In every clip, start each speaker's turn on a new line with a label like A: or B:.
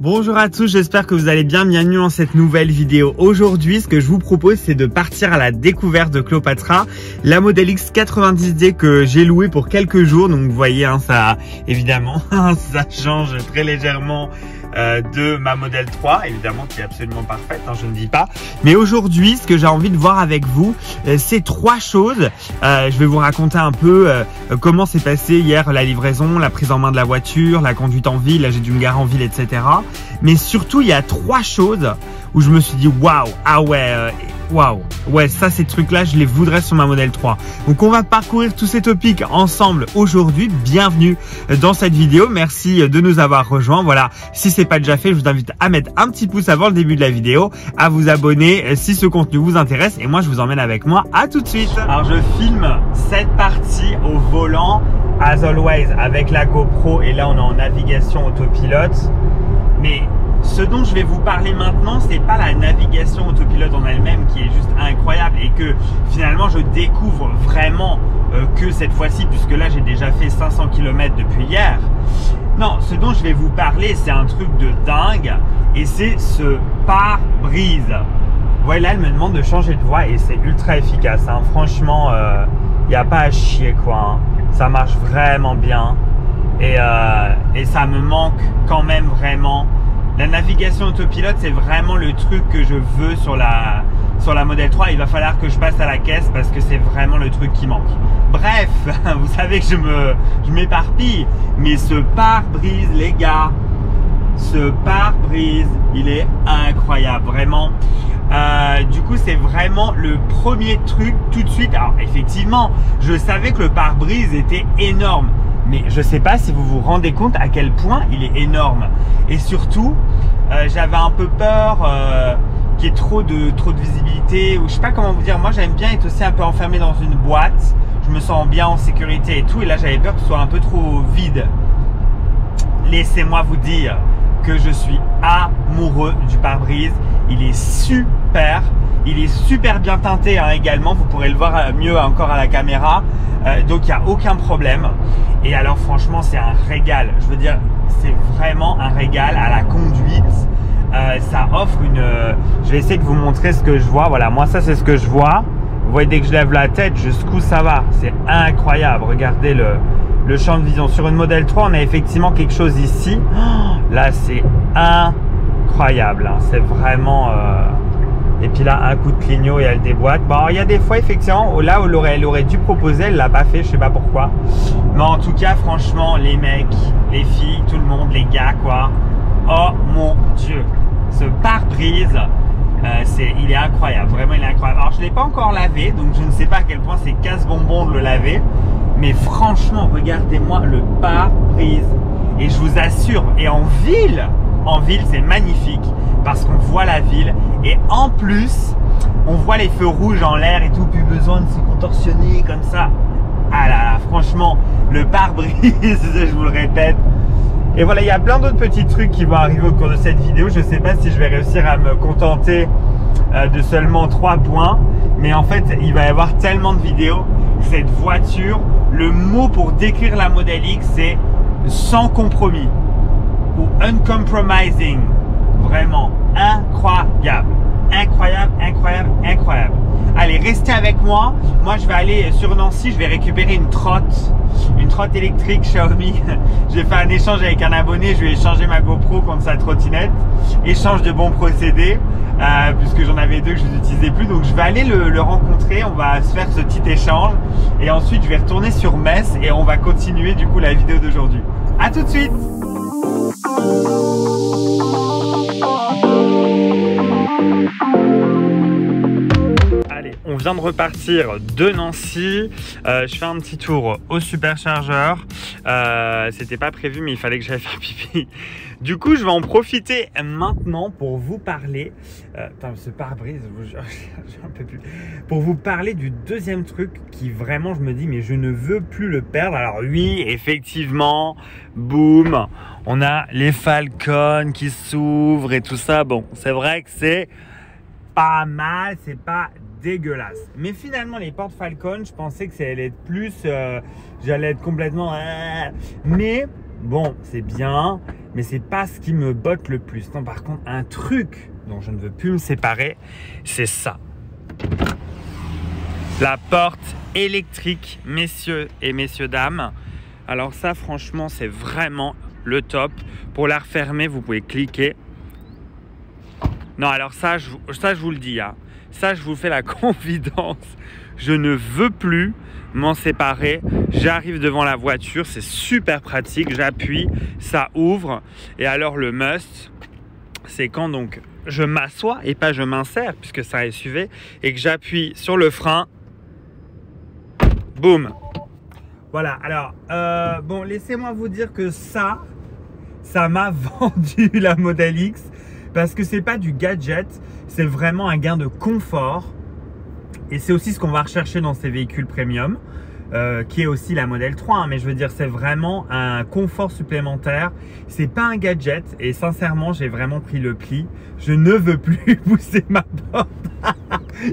A: Bonjour à tous, j'espère que vous allez bien, bienvenue dans cette nouvelle vidéo. Aujourd'hui, ce que je vous propose, c'est de partir à la découverte de Cléopatra, la Model X 90D que j'ai louée pour quelques jours. Donc vous voyez, hein, ça évidemment, ça change très légèrement de ma Model 3, évidemment qui est absolument parfaite, hein, je ne dis pas. Mais aujourd'hui, ce que j'ai envie de voir avec vous, c'est trois choses. Je vais vous raconter un peu comment s'est passé hier la livraison, la prise en main de la voiture, la conduite en ville, là j'ai dû me garer en ville, etc. Mais surtout, il y a trois choses où je me suis dit waouh, ah ouais, waouh, ouais, ça ces trucs-là, je les voudrais sur ma Model 3. Donc on va parcourir tous ces topics ensemble aujourd'hui. Bienvenue dans cette vidéo. Merci de nous avoir rejoints. Voilà, si c'est pas déjà fait, je vous invite à mettre un petit pouce avant le début de la vidéo, à vous abonner si ce contenu vous intéresse. Et moi, je vous emmène avec moi. À tout de suite. Alors je filme cette partie au volant, as always, avec la GoPro. Et là, on est en navigation autopilote. Mais ce dont je vais vous parler maintenant, c'est pas la navigation autopilote en elle-même qui est juste incroyable et que finalement je découvre vraiment que cette fois-ci, puisque là j'ai déjà fait 500 km depuis hier. Non, ce dont je vais vous parler, c'est un truc de dingue et c'est ce pare-brise. Vous voyez, là elle me demande de changer de voie et c'est ultra efficace, hein. Franchement, il n'y a pas à chier quoi, hein. Ça marche vraiment bien et ça me manque quand même vraiment. La navigation autopilote, c'est vraiment le truc que je veux sur la Model 3. Il va falloir que je passe à la caisse parce que c'est vraiment le truc qui manque. Bref, vous savez que je m'éparpille, mais ce pare-brise, les gars, ce pare-brise, il est incroyable, vraiment. Du coup, c'est vraiment le premier truc tout de suite. Alors, effectivement, je savais que le pare-brise était énorme. Mais je ne sais pas si vous vous rendez compte à quel point il est énorme. Et surtout, j'avais un peu peur qu'il y ait trop de visibilité. Ou je ne sais pas comment vous dire. Moi, j'aime bien être aussi un peu enfermé dans une boîte. Je me sens bien en sécurité et tout. Et là, j'avais peur que ce soit un peu trop vide. Laissez-moi vous dire que je suis amoureux du pare-brise. Il est super. Il est super bien teinté hein, également. Vous pourrez le voir mieux encore à la caméra. Donc, il n'y a aucun problème. Et alors, franchement, c'est un régal. Je veux dire, c'est vraiment un régal à la conduite. Ça offre une... je vais essayer de vous montrer ce que je vois. Voilà, moi, ça, c'est ce que je vois. Vous voyez, dès que je lève la tête, jusqu'où ça va. C'est incroyable. Regardez le champ de vision. Sur une Model 3, on a effectivement quelque chose ici. Oh, là, c'est incroyable. Hein. C'est vraiment... Et puis là, un coup de clignot et elle déboîte. Bon, il y a des fois, effectivement, là où elle aurait dû proposer, elle ne l'a pas fait, je ne sais pas pourquoi. Mais en tout cas, franchement, les mecs, les filles, tout le monde, les gars, quoi. Oh mon Dieu, ce pare-brise, il est incroyable. Vraiment, il est incroyable. Alors, je ne l'ai pas encore lavé, donc je ne sais pas à quel point c'est casse-bonbon de le laver. Mais franchement, regardez-moi le pare-brise. Et je vous assure, et en ville, c'est magnifique parce qu'on voit la ville et en plus on voit les feux rouges en l'air et tout, plus besoin de se contorsionner comme ça. Ah là là, franchement, le pare-brise, je vous le répète. Et voilà, il y a plein d'autres petits trucs qui vont arriver au cours de cette vidéo. Je ne sais pas si je vais réussir à me contenter de seulement 3 points, mais en fait il va y avoir tellement de vidéos. Cette voiture, le mot pour décrire la Model X, c'est sans compromis ou uncompromising. Vraiment incroyable, incroyable, incroyable, incroyable. Allez, restez avec moi. Moi, je vais aller sur Nancy, je vais récupérer une trotte électrique Xiaomi. J'ai fait un échange avec un abonné, je lui ai échangé ma GoPro contre sa trottinette. Échange de bons procédés, puisque j'en avais deux que je n'utilisais plus. Donc, je vais aller le rencontrer, on va se faire ce petit échange. Et ensuite, je vais retourner sur Metz et on va continuer du coup la vidéo d'aujourd'hui. À tout de suite. Allez, on vient de repartir de Nancy. Je fais un petit tour au superchargeur. C'était pas prévu, mais il fallait que j'aille faire pipi. Du coup, je vais en profiter maintenant pour vous parler. Putain, ce pare-brise, j'en peux plus. Pour vous parler du deuxième truc qui vraiment, je me dis, mais je ne veux plus le perdre. Alors oui, effectivement, boum, on a les Falcon qui s'ouvrent et tout ça. Bon, c'est vrai que c'est pas mal, c'est pas dégueulasse. Mais finalement, les portes Falcon, je pensais que ça allait être plus, j'allais être complètement... Mais bon, c'est bien, mais c'est pas ce qui me botte le plus. Non, par contre, un truc dont je ne veux plus me séparer, c'est ça. La porte électrique, messieurs et messieurs dames. Alors ça, franchement, c'est vraiment le top. Pour la refermer, vous pouvez cliquer. Non, alors ça, je vous le dis, hein. Ça, je vous fais la confidence. Je ne veux plus m'en séparer. J'arrive devant la voiture, c'est super pratique. J'appuie, ça ouvre. Et alors le must, c'est quand donc je m'assois et pas je m'insère, puisque c'est un SUV, et que j'appuie sur le frein. Boum. Voilà, alors, bon, laissez-moi vous dire que ça m'a vendu la Model X, parce que c'est pas du gadget, c'est vraiment un gain de confort. Et c'est aussi ce qu'on va rechercher dans ces véhicules premium, qui est aussi la Model 3. Hein, mais je veux dire, c'est vraiment un confort supplémentaire. C'est pas un gadget. Et sincèrement, j'ai vraiment pris le pli. Je ne veux plus pousser ma porte.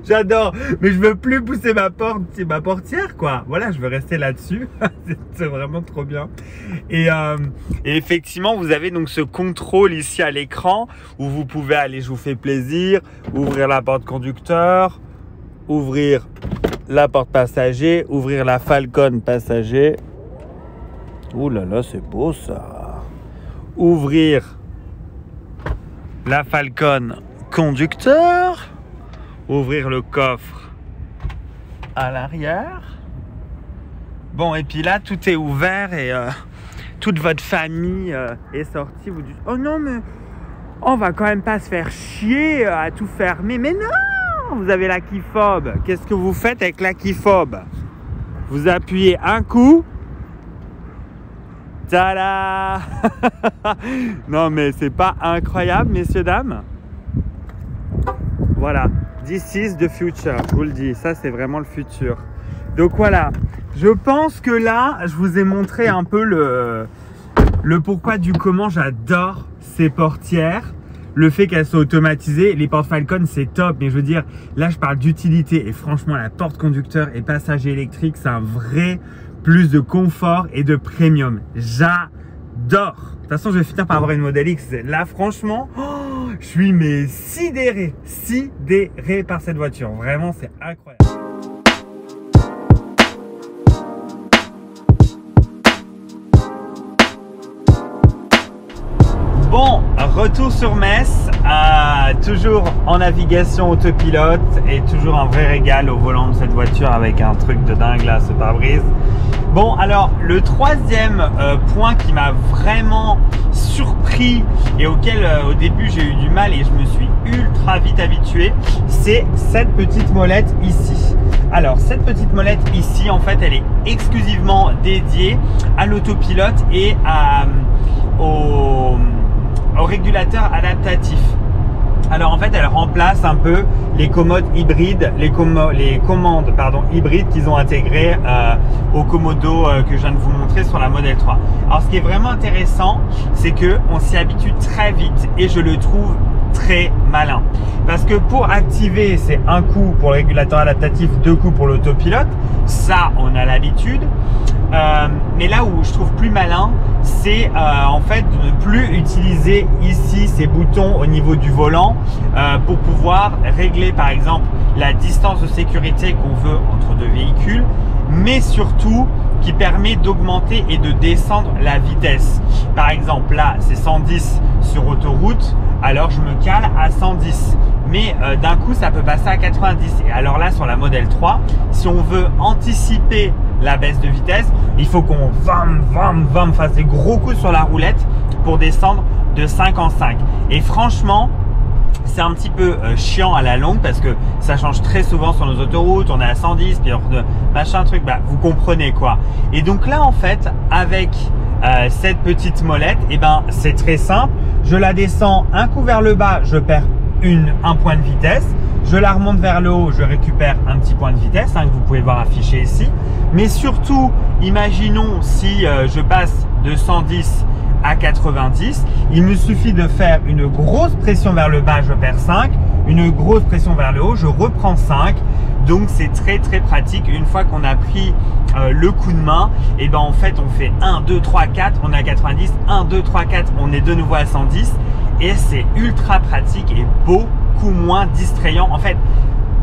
A: J'adore, mais je veux plus pousser ma portière, quoi. Voilà, je veux rester là-dessus. C'est vraiment trop bien. Et effectivement, vous avez donc ce contrôle ici à l'écran où vous pouvez aller, je vous fais plaisir, ouvrir la porte conducteur, ouvrir la porte passager, ouvrir la Falcon passager. Ouh là là, c'est beau ça. Ouvrir la Falcon conducteur. Ouvrir le coffre à l'arrière. Bon, et puis là, tout est ouvert et toute votre famille est sortie. Vous dites, oh non, mais on va quand même pas se faire chier à tout fermer. Mais non! Vous avez la key fob. Qu'est-ce que vous faites avec la key fob? Vous appuyez un coup. Tada! Non mais c'est pas incroyable, messieurs, dames? Voilà. This is the future. Je vous le dis. Ça, c'est vraiment le futur. Donc voilà. Je pense que là, je vous ai montré un peu le pourquoi du comment j'adore ces portières. Le fait qu'elles soient automatisées, les portes Falcon c'est top, mais je veux dire, là je parle d'utilité et franchement la porte conducteur et passager électrique c'est un vrai plus de confort et de premium. J'adore. De toute façon je vais finir par avoir une Model X. Là franchement, je suis mais sidéré par cette voiture. Vraiment c'est incroyable. Bon, retour sur Metz, toujours en navigation autopilote et toujours un vrai régal au volant de cette voiture avec un truc de dingue là, ce pare-brise. Bon, alors le troisième point qui m'a vraiment surpris et auquel au début j'ai eu du mal et je me suis ultra vite habitué, c'est cette petite molette ici. Alors cette petite molette ici, en fait, elle est exclusivement dédiée à l'autopilote et au régulateur adaptatif. Alors en fait elle remplace un peu les commodes hybrides, les commandes hybrides qu'ils ont intégrées au Commodo que je viens de vous montrer sur la Model 3. Alors ce qui est vraiment intéressant, c'est que on s'y habitue très vite et je le trouve très malin. Parce que pour activer, c'est un coup pour le régulateur adaptatif, deux coups pour l'autopilote. Ça, on a l'habitude. Mais là où je trouve plus malin, c'est en fait de ne plus utiliser ici ces boutons au niveau du volant pour pouvoir régler par exemple la distance de sécurité qu'on veut entre deux véhicules, mais surtout qui permet d'augmenter et de descendre la vitesse. Par exemple là c'est 110 sur autoroute, alors je me cale à 110. Mais d'un coup ça peut passer à 90. Et alors là sur la Model 3, si on veut anticiper la baisse de vitesse, il faut qu'on fasse des gros coups sur la roulette pour descendre de 5 en 5. Et franchement, c'est un petit peu chiant à la longue parce que ça change très souvent sur nos autoroutes. On est à 110, puis machin truc, bah, vous comprenez quoi. Et donc là en fait, avec cette petite molette, et ben c'est très simple. Je la descends un coup vers le bas, je perds un point de vitesse. Je la remonte vers le haut, je récupère un petit point de vitesse que vous pouvez voir affiché ici. Mais surtout, imaginons si je passe de 110 à 90, il me suffit de faire une grosse pression vers le bas, je perds 5, une grosse pression vers le haut, je reprends 5. Donc c'est très pratique. Une fois qu'on a pris le coup de main, et ben en fait on fait 1, 2, 3, 4, on est à 90, 1, 2, 3, 4, on est de nouveau à 110 et c'est ultra pratique et beaucoup moins distrayant. En fait,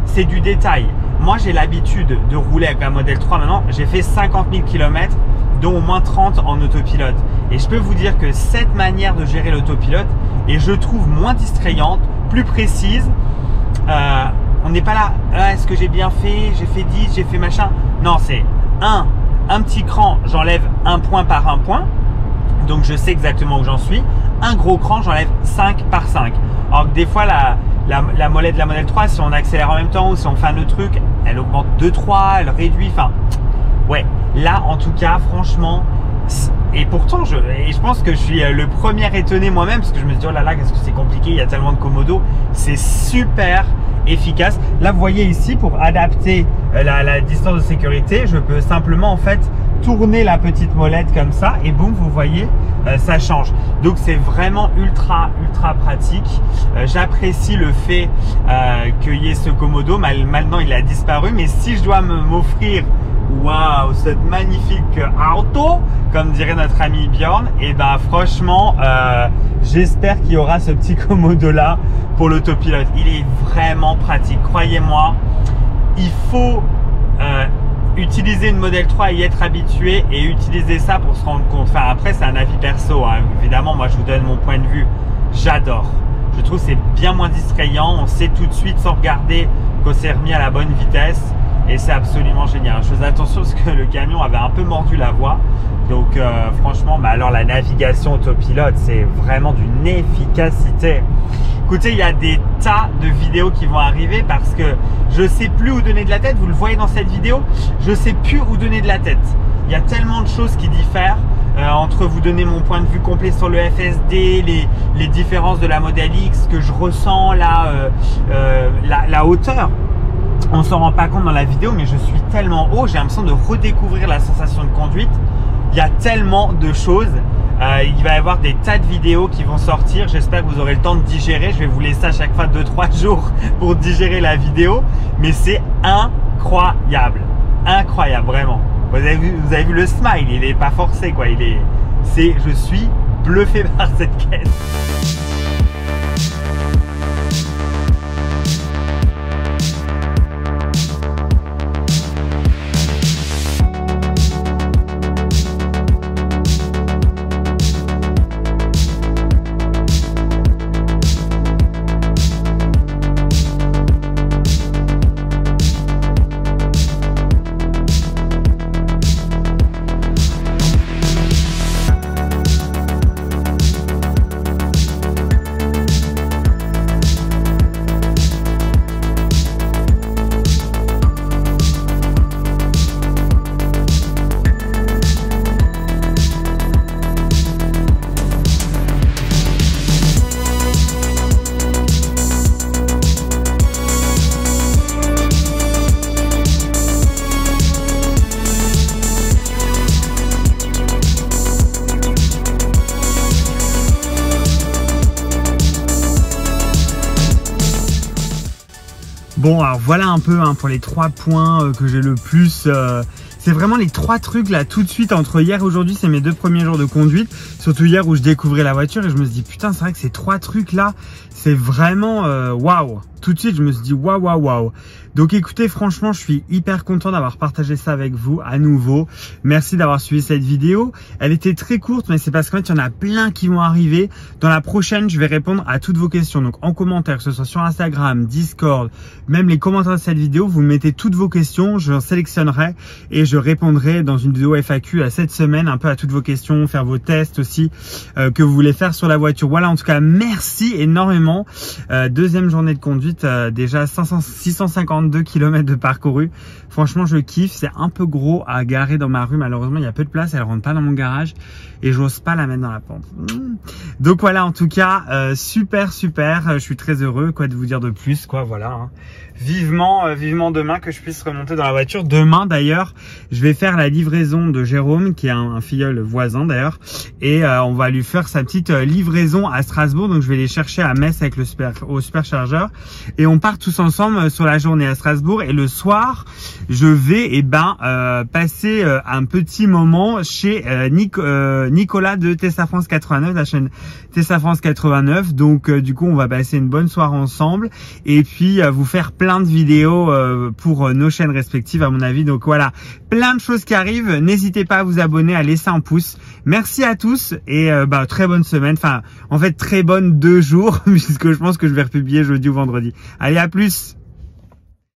A: c'est du détail. Moi, j'ai l'habitude de rouler avec un modèle 3 maintenant. J'ai fait 50 000 km, dont au moins 30 en autopilote. Et je peux vous dire que cette manière de gérer l'autopilote est, je trouve, moins distrayante, plus précise. On n'est pas là, est-ce que j'ai bien fait, j'ai fait 10, j'ai fait machin. Non, c'est un petit cran, j'enlève un point par un point. Donc, je sais exactement où j'en suis. Un gros cran, j'enlève 5 par 5. Alors que des fois, la molette de la modèle 3, si on accélère en même temps ou si on fait un autre truc, elle augmente 2-3, elle réduit. Enfin, ouais. Là, en tout cas, franchement, et pourtant, je pense que je suis le premier étonné moi-même parce que je me dis, oh là là, qu'est-ce que c'est compliqué, il y a tellement de commodo. C'est super efficace. Là, vous voyez ici, pour adapter la distance de sécurité, je peux simplement en fait tourner la petite molette comme ça et boum, vous voyez, ça change. Donc c'est vraiment ultra pratique. J'apprécie le fait qu'il y ait ce commodo. Maintenant il a disparu, mais si je dois m'offrir, waouh, cette magnifique auto, comme dirait notre ami Bjorn, et ben franchement j'espère qu'il y aura ce petit commodo là pour l'autopilote. Il est vraiment pratique, croyez-moi. Il faut utiliser une modèle 3 et y être habitué et utiliser ça pour se rendre compte. Enfin, après, c'est un avis perso, hein. Évidemment, moi, je vous donne mon point de vue. J'adore. Je trouve que c'est bien moins distrayant. On sait tout de suite, sans regarder, qu'on s'est remis à la bonne vitesse. Et c'est absolument génial. Je faisais attention parce que le camion avait un peu mordu la voie. Donc, franchement, alors la navigation autopilote, c'est vraiment d'une efficacité. Écoutez, il y a des tas de vidéos qui vont arriver parce que je sais plus où donner de la tête. Vous le voyez dans cette vidéo, je sais plus où donner de la tête. Il y a tellement de choses qui diffèrent entre vous donner mon point de vue complet sur le FSD, les différences de la Model X que je ressens, la hauteur. On s'en rend pas compte dans la vidéo, mais je suis tellement haut, j'ai l'impression de redécouvrir la sensation de conduite. Il y a tellement de choses. Il va y avoir des tas de vidéos qui vont sortir. J'espère que vous aurez le temps de digérer. Je vais vous laisser à chaque fois 2-3 jours pour digérer la vidéo. Mais c'est incroyable. Incroyable, vraiment. Vous avez vu le smile, il n'est pas forcé, quoi. Je suis bluffé par cette caisse. Bon, alors voilà un peu pour les 3 points que j'ai le plus. C'est vraiment les 3 trucs là tout de suite entre hier et aujourd'hui. C'est mes 2 premiers jours de conduite. Surtout hier où je découvrais la voiture et je me suis dit putain, c'est vrai que ces 3 trucs là, c'est vraiment waouh. Tout de suite, je me suis dit waouh. Donc écoutez, franchement, je suis hyper content d'avoir partagé ça avec vous à nouveau. Merci d'avoir suivi cette vidéo. Elle était très courte, mais c'est parce qu'en fait, il y en a plein qui vont arriver. Dans la prochaine, je vais répondre à toutes vos questions. Donc en commentaire, que ce soit sur Instagram, Discord, même les commentaires de cette vidéo, vous mettez toutes vos questions, je sélectionnerai et je répondrai dans une vidéo FAQ cette semaine un peu à toutes vos questions, faire vos tests aussi que vous voulez faire sur la voiture. Voilà, en tout cas, merci énormément. Deuxième journée de conduite, déjà 652 km de parcouru. Franchement, je kiffe. C'est un peu gros à garer dans ma rue. Malheureusement, il y a peu de place. Elle rentre pas dans mon garage et j'ose pas la mettre dans la pente. Donc voilà, en tout cas, super. Je suis très heureux. Quoi de vous dire de plus, quoi. Voilà. Hein. Vivement demain que je puisse remonter dans la voiture. Demain, d'ailleurs, je vais faire la livraison de Jérôme, qui est un filleul voisin d'ailleurs, et on va lui faire sa petite livraison à Strasbourg. Donc je vais les chercher à Metz avec au superchargeur, et on part tous ensemble sur la journée à Strasbourg. Et le soir, je vais passer un petit moment chez Nicolas de Tessa France 89, la chaîne Tessa France 89. Donc du coup, on va passer une bonne soirée ensemble, et puis vous faire plein de vidéos pour nos chaînes respectives à mon avis. Donc voilà, plein de choses qui arrivent. N'hésitez pas à vous abonner, à laisser un pouce. Merci à tous, et très bonne semaine. Enfin, en fait, très bonne 2 jours puisque je pense que je vais republier jeudi ou vendredi. Allez, à plus.